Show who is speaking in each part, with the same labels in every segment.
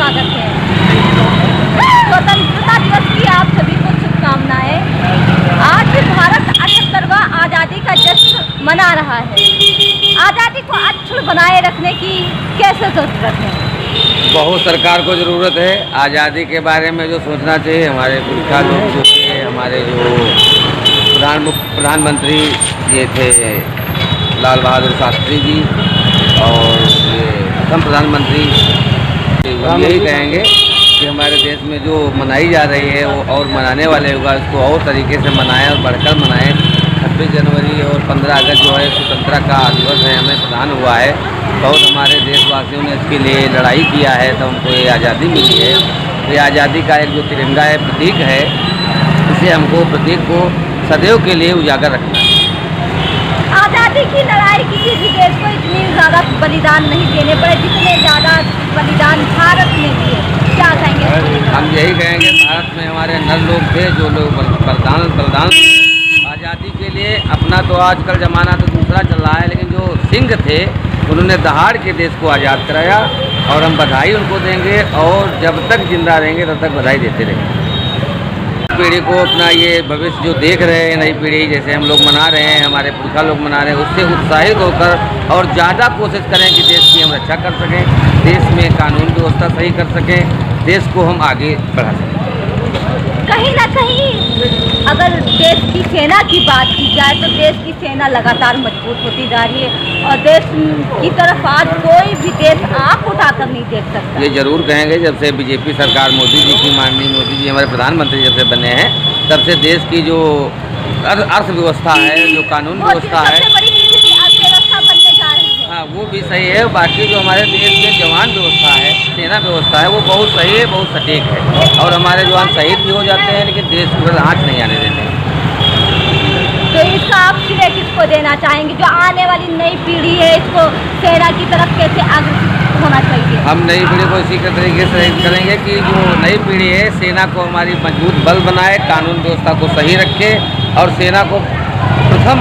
Speaker 1: स्वागत है। स्वतंत्रता दिवस की आप सभी को शुभकामनाएं। आज भारत 78वां आज़ादी का जश्न मना रहा है। आज़ादी को अक्षुण्ण बनाए रखने की कैसे जरूरत है?
Speaker 2: बहुत सरकार को ज़रूरत है। आज़ादी के बारे में जो सोचना चाहिए, हमारे पुरखा लोग जो थे, हमारे जो प्रधानमंत्री ये थे लाल बहादुर शास्त्री जी, और ये प्रथम प्रधानमंत्री, हम यही कहेंगे कि हमारे देश में जो मनाई जा रही है वो और मनाने वाले होगा, उसको और तरीके से मनाएं और बढ़कर मनाएं। 26 जनवरी और 15 अगस्त जो है स्वतंत्रता का दिवस है, हमें प्रदान हुआ है। बहुत हमारे देशवासियों ने इसके लिए लड़ाई किया है, तो हमको ये आज़ादी मिली है। ये आज़ादी का एक जो तिरंगा है, प्रतीक है, इसे हमको प्रतीक को सदैव के लिए उजागर रखना है।
Speaker 1: आज़ादी की लड़ाई किसी भी देश को इतनी ज़्यादा बलिदान नहीं देने पड़े जितने ज़्यादा बलिदान भारत ने दिए। क्या कहेंगे?
Speaker 2: हम यही कहेंगे, भारत में हमारे नर लोग थे जो लोग बलिदान आज़ादी के लिए। अपना तो आजकल ज़माना तो दूसरा चल रहा है, लेकिन जो सिंह थे उन्होंने दहाड़ के देश को आज़ाद कराया, और हम बधाई उनको देंगे, और जब तक जिंदा रहेंगे तब तक बधाई देते रहेंगे। पीढ़ी को अपना ये भविष्य जो देख रहे हैं, नई पीढ़ी जैसे हम लोग मना रहे हैं, हमारे पुरखा लोग मना रहे हैं, उससे उत्साहित होकर और ज़्यादा कोशिश करें कि देश की हम रक्षा कर सकें, देश में कानून व्यवस्था सही कर सकें, देश को हम आगे बढ़ा सकें।
Speaker 1: कहीं ना कहीं अगर देश की सेना की बात की जाए तो देश की सेना लगातार मजबूत होती जा रही है, और देश की तरफ आज कोई भी देश आंख उठाकर नहीं देख सकता।
Speaker 2: ये जरूर कहेंगे, जब से बीजेपी सरकार मोदी जी की, माननीय मोदी जी हमारे प्रधानमंत्री जब से बने हैं, तब से देश की जो अर्थव्यवस्था है, जो कानून व्यवस्था है,
Speaker 1: अर्थव्यवस्था बनने जा रही है।
Speaker 2: हाँ, वो भी सही है। बाकी जो हमारे देश के जवान व्यवस्था है, सेना व्यवस्था है, वो बहुत सही है, बहुत सटीक है, और हमारे जवान शहीद भी हो जाते हैं, लेकिन देश को आँच नहीं आने देते हैं।
Speaker 1: तो इसका आप श्रेय किसको देना चाहेंगे? जो आने वाली नई पीढ़ी है, इसको सेना की तरफ कैसे अग्रसर होना चाहिए?
Speaker 2: हम नई पीढ़ी को इसी के तरीके से करेंगे कि जो नई पीढ़ी है, सेना को हमारी मजबूत बल बनाए, कानून व्यवस्था को सही रखे, और सेना को प्रथम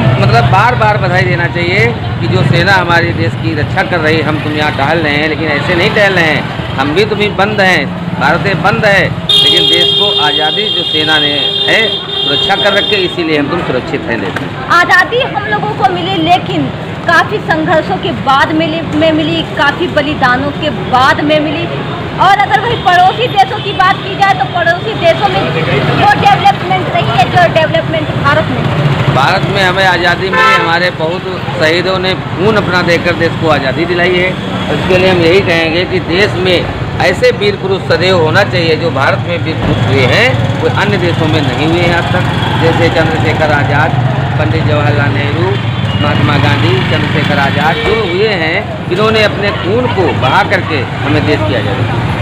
Speaker 2: बार बार बधाई देना चाहिए कि जो सेना हमारे देश की रक्षा कर रही है। हम तुम यहाँ टहल रहे हैं, लेकिन ऐसे नहीं टहल रहे हैं, हम भी तुम्हें बंद हैं, भारतें बंद है, लेकिन देश को आज़ादी जो सेना ने है सुरक्षा कर रखे, इसीलिए हम तुम सुरक्षित हैं। देश
Speaker 1: आज़ादी हम लोगों को मिली, लेकिन काफ़ी संघर्षों के बाद मिली, काफ़ी बलिदानों के बाद में मिली। और अगर वही पड़ोसी देशों की बात की जाए तो पड़ोसी देशों में जो डेवलपमेंट रही है, जो डेवलपमेंट भारत में
Speaker 2: हमें आज़ादी मिली, हमारे बहुत शहीदों ने खून अपना देकर देश को आज़ादी दिलाई है। इसके लिए हम यही कहेंगे कि देश में ऐसे वीर पुरुष सदैव होना चाहिए जो भारत में वीर पुरुष हुए हैं, कोई अन्य देशों में नहीं हुए हैं आज तक, जैसे चंद्रशेखर आज़ाद, पंडित जवाहरलाल नेहरू, महात्मा गांधी, चंद्रशेखर आज़ाद, जो हुए हैं, जिन्होंने अपने खून को बहा करके हमें देश की आज़ादी दी।